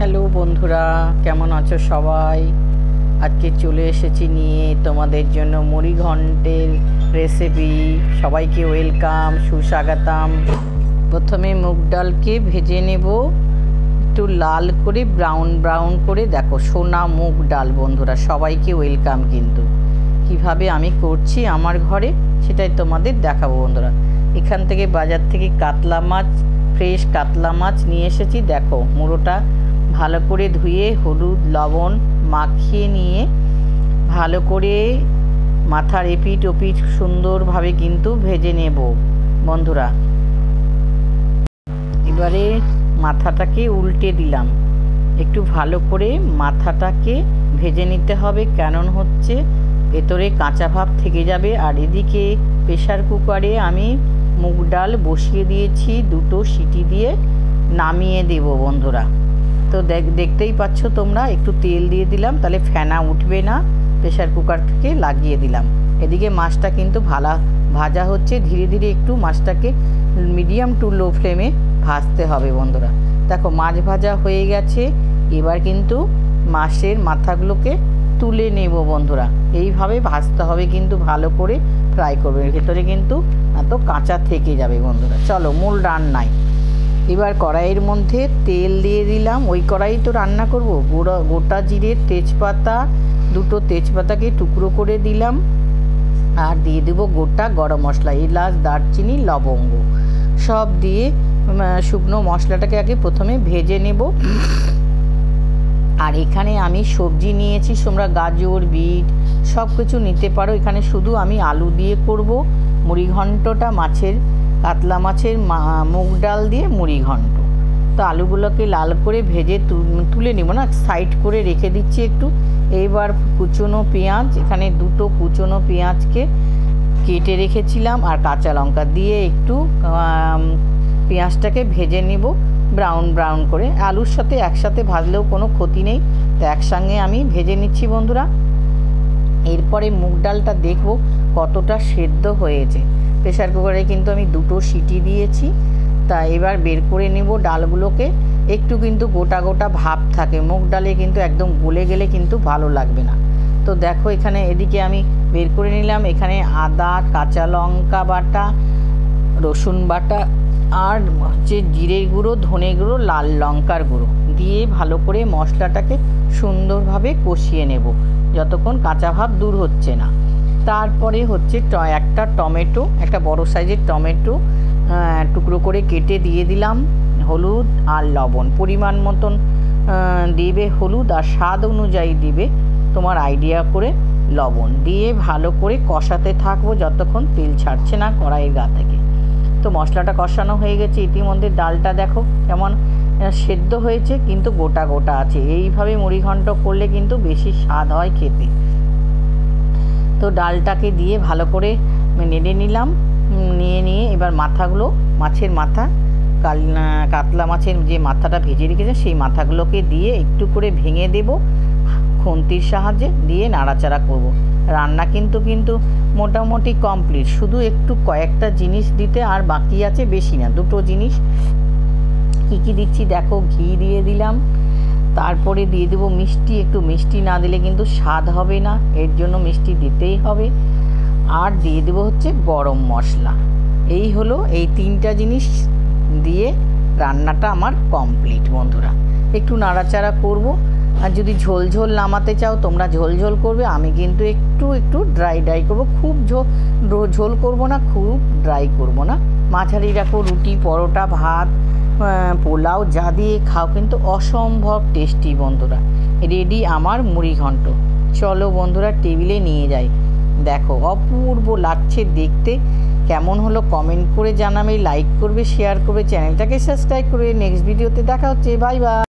Hello বন্ধুরা, কেমন আছো সবাই? আজকে চলে এসেছি নিয়ে তোমাদের জন্য মুড়ি ঘন্টের রেসিপি। সবাইকে ওয়েলকাম, সুস্বাগতম। প্রথমে মুগ ডালকে ভেজে নেব একটু লাল করে, ব্রাউন ব্রাউন করে। দেখো সোনা মুগ ডাল বন্ধুরা, সবাইকে ওয়েলকাম। কিন্তু কিভাবে আমি করছি আমার ঘরে সেটাই তোমাদের দেখাবো বন্ধুরা। এখান থেকে বাজার থেকে কাতলা মাছ, ফ্রেশ কাতলা মাছ নিয়ে এসেছি। দেখো মুড়োটা ভালো করে ধুয়ে হলুদ লবণ মাখিয়ে নিয়ে ভালো করে মাথার এপিঠ ওপিঠ সুন্দরভাবে কিন্তু ভেজে নেব বন্ধুরা। এবারে মাথাটাকে উল্টে দিলাম, একটু ভালো করে মাথাটাকে ভেজে নিতে হবে, কারণ হচ্ছে ভেতরে কাঁচা ভাব থেকে যাবে। আর এদিকে প্রেশার কুকারে আমি মুগ ডাল বসিয়ে দিয়েছি, দুটো সিটি দিয়ে নামিয়ে দেব বন্ধুরা। তো দেখতেই পাচ্ছ তোমরা, একটু তেল দিয়ে দিলাম, তাহলে ফেনা উঠবে না। প্রেশার কুকারকে লাগিয়ে দিলাম। এদিকে মাছটা কিন্তু ভাজা হচ্ছে, ধীরে ধীরে একটু মাছটাকে মিডিয়াম টু লো ফ্লেমে ভাজতে হবে বন্ধুরা। দেখো মাছ ভাজা হয়ে গেছে, এবার কিন্তু মাছের মাথাগুলোকে তুলে নেব বন্ধুরা। এইভাবে ভাজতে হবে কিন্তু, ভালো করে ফ্রাই করবে, ভেতরে কিন্তু এত কাঁচা থেকে যাবে বন্ধুরা। চলো মূল রান্নায়। এবার কড়াইয়ের মধ্যে তেল দিয়ে দিলাম, ওই কড়াই তো রান্না করব। গোটা জিরে, তেজপাতা, দুটো তেজপাতাকে টুকরো করে দিলাম, আর দিয়ে দেবো গোটা গরম মশলা, এলাচ, দারচিনি, লবঙ্গ সব দিয়ে শুকনো মশলাটাকে আগে প্রথমে ভেজে নেব। আর এখানে আমি সবজি নিয়েছি, তোমরা গাজর, বিট সব কিছু নিতে পারো। এখানে শুধু আমি আলু দিয়ে করব মুড়ি ঘন্টটা, কাতলা মাছের মুগ ডাল দিয়ে মুড়ি ঘন্ট। তো আলুগুলোকে লাল করে ভেজে তুলে নিব না, সাইড করে রেখে দিচ্ছি একটু। এইবার কুচনো পেঁয়াজ, এখানে দুটো কুচনো পেঁয়াজকে কেটে রেখেছিলাম, আর কাঁচা লঙ্কা দিয়ে একটু পেঁয়াজটাকে ভেজে নিব ব্রাউন ব্রাউন করে। আলুর সাথে একসাথে ভাজলেও কোনো ক্ষতি নেই, তো একসঙ্গে আমি ভেজে নিচ্ছি বন্ধুরা। এরপরে মুগ ডালটা দেখব কতটা সেদ্ধ হয়েছে। প্রেশার কুকারে কিন্তু আমি দুটো সিটি দিয়েছি, তা এবার বের করে নেব ডালগুলোকে। একটু কিন্তু গোটা গোটা ভাব থাকে মুগ ডালে, কিন্তু একদম গলে গেলে কিন্তু ভালো লাগবে না। তো দেখো এখানে এদিকে আমি বের করে নিলাম। এখানে আদা, কাঁচা লঙ্কা বাটা, রসুন বাটা, আর হচ্ছে জিরে গুঁড়ো, ধনে গুঁড়ো, লাল লঙ্কার গুঁড়ো দিয়ে ভালো করে মশলাটাকে সুন্দরভাবে কষিয়ে নেব যতক্ষণ কাঁচা ভাব দূর হচ্ছে না। তারপরে হচ্ছে একটা টমেটো, একটা বড় সাইজের টমেটো টুকরো করে কেটে দিয়ে দিলাম। হলুদ আর লবণ পরিমাণ মতন দিবে হলুদ, আর স্বাদ অনুযায়ী দিবে তোমার আইডিয়া করে লবণ দিয়ে ভালো করে কষাতে থাকবো যতক্ষণ তেল ছাড়ছে না কড়াইয়ের গা থেকে। তো মশলাটা কষানো হয়ে গেছে, ইতিমধ্যে ডালটা দেখো কেমন সেদ্ধ হয়েছে, কিন্তু গোটা গোটা আছে। এইভাবে মুড়ি ঘন্ট করলে কিন্তু বেশি স্বাদ হয় খেতে। তো ডালটাকে দিয়ে ভালো করে নেড়ে নিলাম, নিয়ে এবার মাথাগুলো, মাছের মাথা, কাতলা মাছের যে মাথাটা ভেজে রেখেছে সেই মাথাগুলোকে দিয়ে একটু করে ভেঙে দেব খুন্তির সাহায্যে, দিয়ে নাড়াচাড়া করব। রান্না কিন্তু মোটামুটি কমপ্লিট, শুধু একটু কয়েকটা জিনিস দিতে আর বাকি আছে, বেশি না, দুটো জিনিস। কী দিচ্ছি দেখো, ঘি দিয়ে দিলাম, তারপরে দিয়ে দেবো মিষ্টি। একটু মিষ্টি না দিলে কিন্তু স্বাদ হবে না, এর জন্য মিষ্টি দিতেই হবে। আর দিয়ে দেবো হচ্ছে গরম মশলা। এই হলো, এই তিনটা জিনিস দিয়ে রান্নাটা আমার কমপ্লিট বন্ধুরা। একটু নাড়াচাড়া করব। আর যদি ঝোল ঝোল নামাতে চাও তোমরা ঝোল ঝোল করবে, আমি কিন্তু একটু ড্রাই করব। খুব ঝোল করব না, খুব ড্রাই করব না, মাঝারি রাখো। রুটি, পরোটা, ভাত, পোলাও যা দিয়ে খাও কিন্তু অসম্ভব টেস্টি বন্ধুরা। রেডি আমার মুড়ি ঘন্ট। চলো বন্ধুরা টেবিলে নিয়ে যাই। দেখো অপূর্ব লাগছে দেখতে। কেমন হলো কমেন্ট করে জানাবে, লাইক করবে, শেয়ার করবে, চ্যানেলটাকে সাবস্ক্রাইব করবে। নেক্সট ভিডিওতে দেখা হচ্ছে, বাই বাই।